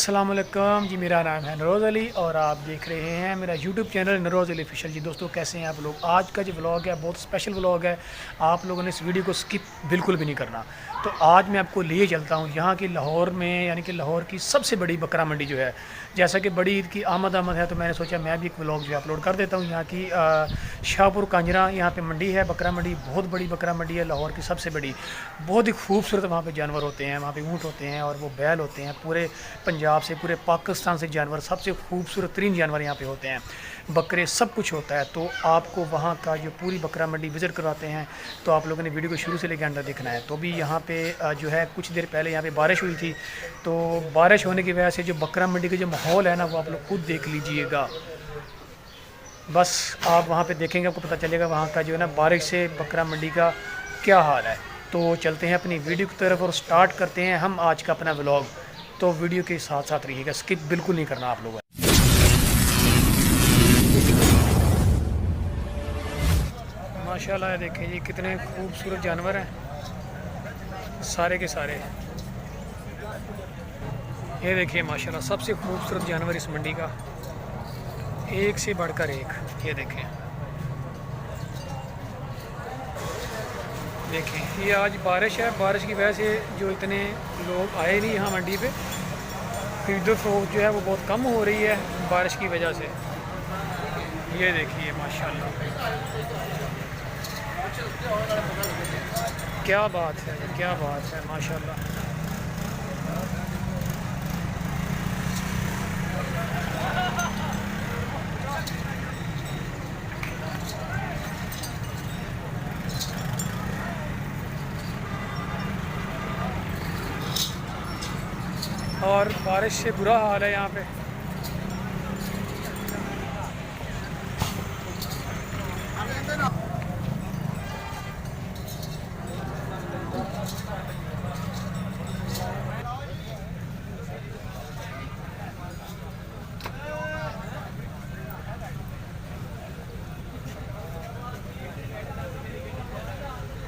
अस्सलाम वालेकुम जी। मेरा नाम है नरोज़ अली और आप देख रहे हैं मेरा यूट्यूब चैनल नरोज़ अली ऑफिशियल। जी दोस्तों, कैसे हैं आप लोग। आज का जो व्लॉग है बहुत स्पेशल व्लॉग है। आप लोगों ने इस वीडियो को स्किप बिल्कुल भी नहीं करना। तो आज मैं आपको लिए चलता हूँ यहाँ की लाहौर में, यानी कि लाहौर की सबसे बड़ी बकरा मंडी जो है। जैसा कि बड़ी ईद की आमद है तो मैंने सोचा मैं भी एक व्लॉग जो अपलोड कर देता हूँ। यहाँ की शाहपुर कांजरा यहाँ पे मंडी है, बकरा मंडी। बहुत बड़ी बकरा मंडी है, लाहौर की सबसे बड़ी। बहुत ही खूबसूरत वहाँ पे जानवर होते हैं, वहाँ पे ऊँट होते हैं और वो बैल होते हैं। पूरे पंजाब से, पूरे पाकिस्तान से जानवर, सबसे खूबसूरत तरीन जानवर यहाँ पे होते हैं। बकरे, सब कुछ होता है। तो आपको वहाँ का जो पूरी बकरा मंडी विज़िट करवाते हैं। तो आप लोगों ने वीडियो को शुरू से लेकर अंदर देखना है। तो भी यहाँ पे जो है कुछ देर पहले यहाँ पे बारिश हुई थी, तो बारिश होने की वजह से जो बकरा मंडी का जो माहौल है ना, वो आप लोग खुद देख लीजिएगा। बस आप वहाँ पे देखेंगे, आपको पता चलेगा वहाँ का जो है ना बारिश से बकरा मंडी का क्या हाल है। तो चलते हैं अपनी वीडियो की तरफ और स्टार्ट करते हैं हम आज का अपना व्लॉग। तो वीडियो के साथ साथ रहिएगा, स्किप बिल्कुल नहीं करना आप लोगों ने। माशाल्लाह देखें जी, कितने खूबसूरत जानवर हैं सारे के सारे। ये देखिए माशाल्लाह, सबसे खूबसूरत जानवर इस मंडी का, एक से बढ़कर एक। ये देखें, देखें ये आज बारिश है, बारिश की वजह से जो इतने लोग आए नहीं यहाँ मंडी पे, खरीदो फरोख्त जो है वो बहुत कम हो रही है बारिश की वजह से। ये देखिए माशाल्लाह, क्या बात है, क्या बात है माशाल्लाह। और बारिश से बुरा हाल है यहाँ पे।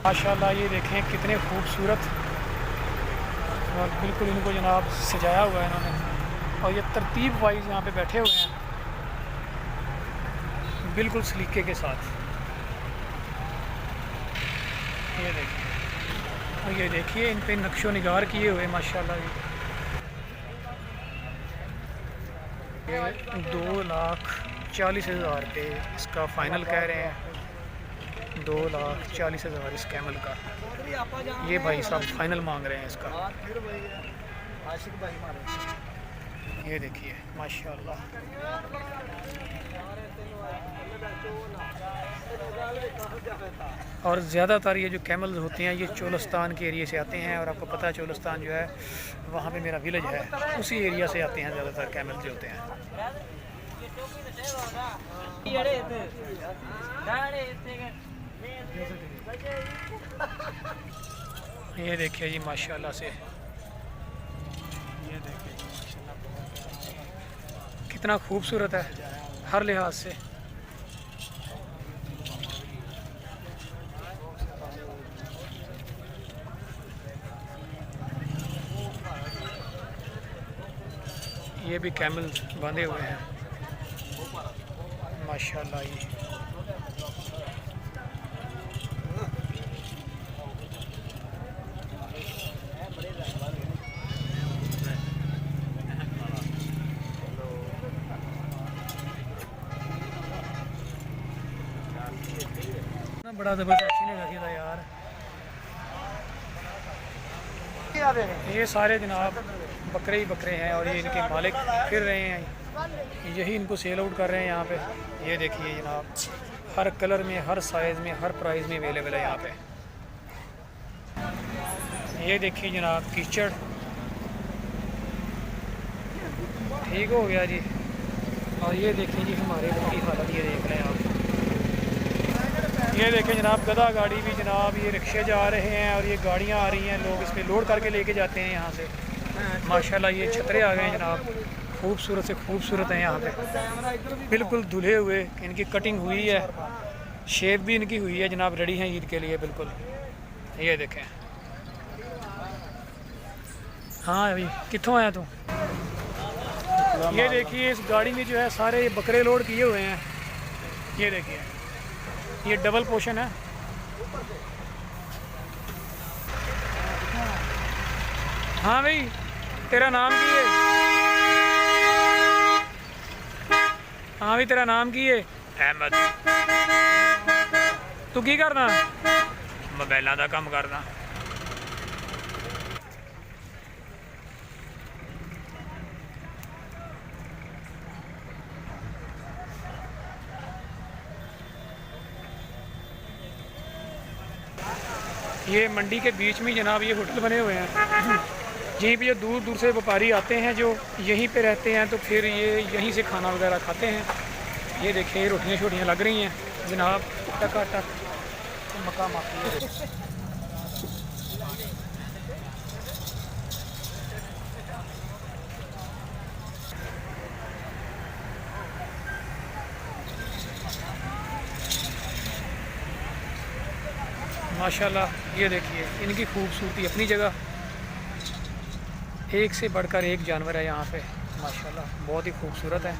माशाल्लाह ये देखें कितने खूबसूरत, और बिल्कुल इनको जनाब सजाया हुआ है इन्होंने। और ये तरतीब वाइज यहाँ पे बैठे हुए हैं बिल्कुल सलीके के साथ। ये देखिए, और ये देखिए इन पे नक्शो निगार किए हुए माशाल्लाह। ये 2,40,000 पे इसका फ़ाइनल कह रहे हैं। 2,40,000 इस कैमल का ये भाई साहब फाइनल मांग रहे हैं इसका। ये देखिए माशाल्लाह, और ज़्यादातर ये जो कैमल्स होते हैं ये चोलस्तान के एरिया से आते हैं। और आपको पता है चोलस्तान जो है वहाँ पे मेरा विलेज है, उसी एरिया से आते हैं ज़्यादातर कैमल्स जो होते हैं। ये देखिए जी माशाल्लाह से, ये देखिए कितना खूबसूरत है हर लिहाज से। ये भी कैमल बांधे हुए हैं माशाल्लाह। ये बड़ा ज़बरदस्त एक्शन है यार। ये सारे जनाब बकरे ही बकरे हैं और ये इनके मालिक फिर रहे हैं, यही इनको सेल आउट कर रहे हैं यहाँ पे। ये देखिए जनाब, हर कलर में, हर साइज़ में, हर प्राइस में अवेलेबल है यहाँ पे। ये देखिए जनाब कीचड़, ठीक हो गया जी। और ये देखिए जी हमारे की हालत, ये देख रहे हैं आप। ये देखें जनाब गधा गाड़ी भी जनाब, ये रिक्शे जा रहे हैं और ये गाड़ियाँ आ रही हैं, लोग इस पर लोड करके लेके जाते हैं यहाँ से माशाल्लाह। ये छतरे आ गए हैं जनाब, खूबसूरत से खूबसूरत हैं यहाँ पे, बिल्कुल धुले हुए। इनकी कटिंग हुई है, शेप भी इनकी हुई है जनाब, रेडी हैं ईद के लिए बिल्कुल। ये देखें। हाँ अभी कित्थों आया तू? ये देखिए इस गाड़ी में जो है सारे बकरे लोड किए हुए हैं। ये देखिए ये डबल पोर्शन है। हाँ भाई तेरा नाम की है? हाँ भाई तेरा नाम की है? अहमद। तू की करना? मोबाइलों का काम करना। ये मंडी के बीच में जनाब ये होटल बने हुए हैं। यहीं पे जो दूर दूर से व्यापारी आते हैं जो यहीं पे रहते हैं तो फिर ये यहीं से खाना वगैरह खाते हैं। ये देखिए रोटियां छोटियाँ लग रही हैं जनाब, टका मकाम आती है। माशाल्लाह ये देखिए इनकी खूबसूरती अपनी जगह, एक से बढ़कर एक जानवर है यहाँ पे माशाल्लाह, बहुत ही खूबसूरत है।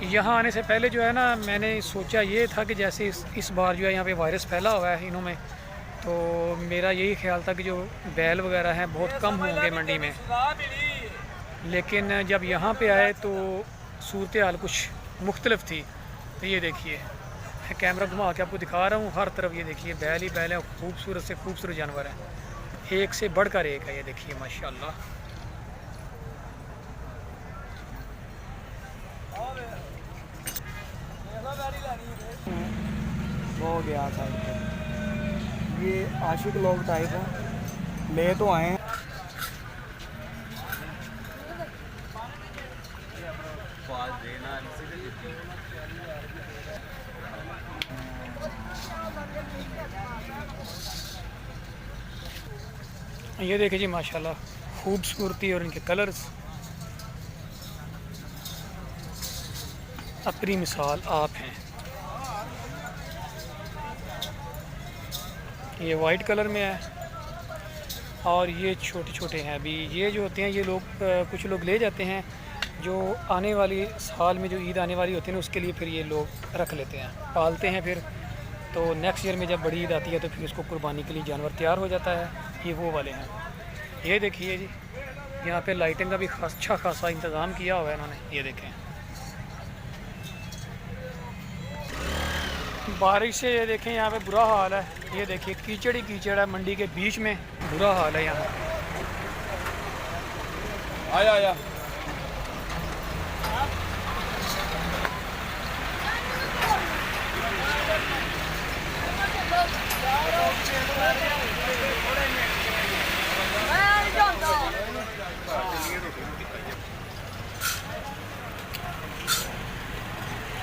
यहाँ आने से पहले जो है ना मैंने सोचा ये था कि जैसे इस बार जो है यहाँ पे वायरस फैला हुआ है इन्हों में, तो मेरा यही ख्याल था कि जो बैल वगैरह हैं बहुत कम होंगे मंडी में, लेकिन जब यहाँ पे आए तो सूरत हाल कुछ मुख्तलिफ थी। तो ये देखिए कैमरा घुमा के आपको दिखा रहा हूँ, हर तरफ ये देखिए बैल ही बैल है, खूबसूरत से खूबसूरत जानवर हैं, एक से बढ़कर एक है। ये देखिए माशाल्लाह। हो गया साइड पे, ये आशिक लोग टाइप हैं, ले तो आए हैं। ये देखिए जी माशाल्लाह खूबसूरती और इनके कलर्स अपनी मिसाल आप हैं। ये वाइट कलर में है और ये छोटे छोटे हैं। अभी ये जो होते हैं ये लोग कुछ लोग ले जाते हैं, जो आने वाली साल में जो ईद आने वाली होती है ना उसके लिए फिर ये लोग रख लेते हैं, पालते हैं, फिर तो नेक्स्ट ईयर में जब बड़ी ईद आती है तो फिर उसको कुर्बानी के लिए जानवर तैयार हो जाता है। ये वो वाले हैं। ये देखिए जी यहाँ पे लाइटिंग का भी अच्छा खासा इंतज़ाम किया हुआ है इन्होंने। ये देखें बारिश से, ये देखें यहाँ पे बुरा हाल है। ये देखिए कीचड़ ही कीचड़ है, मंडी के बीच में बुरा हाल है यहाँ। आया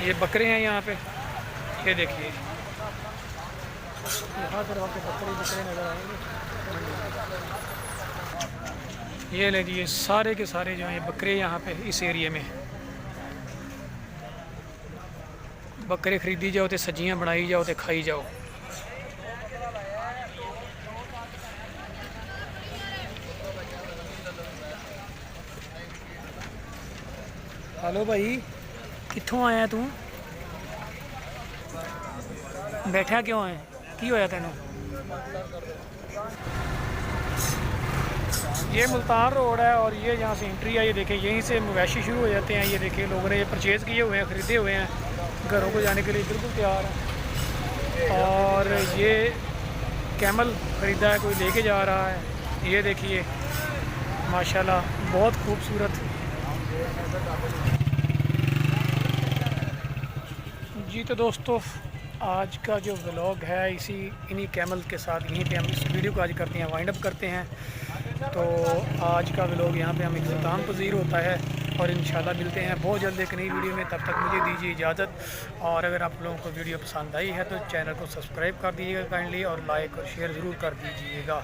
ये बकरे हैं यहाँ पे। ये देखिए यहाँ पर आपके बकरे नज़र आएंगे। ये ले जी, ये सारे के सारे जो हैं ये बकरे यहाँ पे इस एरिया में। बकरे ख़रीदी जाओ तो सब्जियाँ बनाई जाओ तो खाई जाओ। हेलो भाई, कित्थों आया तू? बैठा क्यों है? की होया तेनों? ये मुल्तान रोड है और ये यहाँ से एंट्री है। ये देखें यहीं से मवेशी शुरू हो जाते हैं। ये देखें लोगों ने ये परचेज़ किए हुए हैं, ख़रीदे हुए हैं, घरों को जाने के लिए बिल्कुल तैयार है। और ये कैमल ख़रीदा है, कोई लेके जा रहा है। ये देखिए माशाल्लाह बहुत खूबसूरत। जी तो दोस्तों आज का जो व्लॉग है इन्हीं कैमल के साथ यहीं पे हम इस वीडियो को आज करते हैं, वाइंड अप करते हैं। तो आज का व्लॉग यहाँ पे हम इख्तिताम पज़ीर होता है और इंशाल्लाह मिलते हैं बहुत जल्द एक नई वीडियो में। तब तक मुझे दीजिए इजाज़त। और अगर आप लोगों को वीडियो पसंद आई है तो चैनल को सब्सक्राइब कर दीजिएगा काइंडली, और लाइक और शेयर ज़रूर कर दीजिएगा।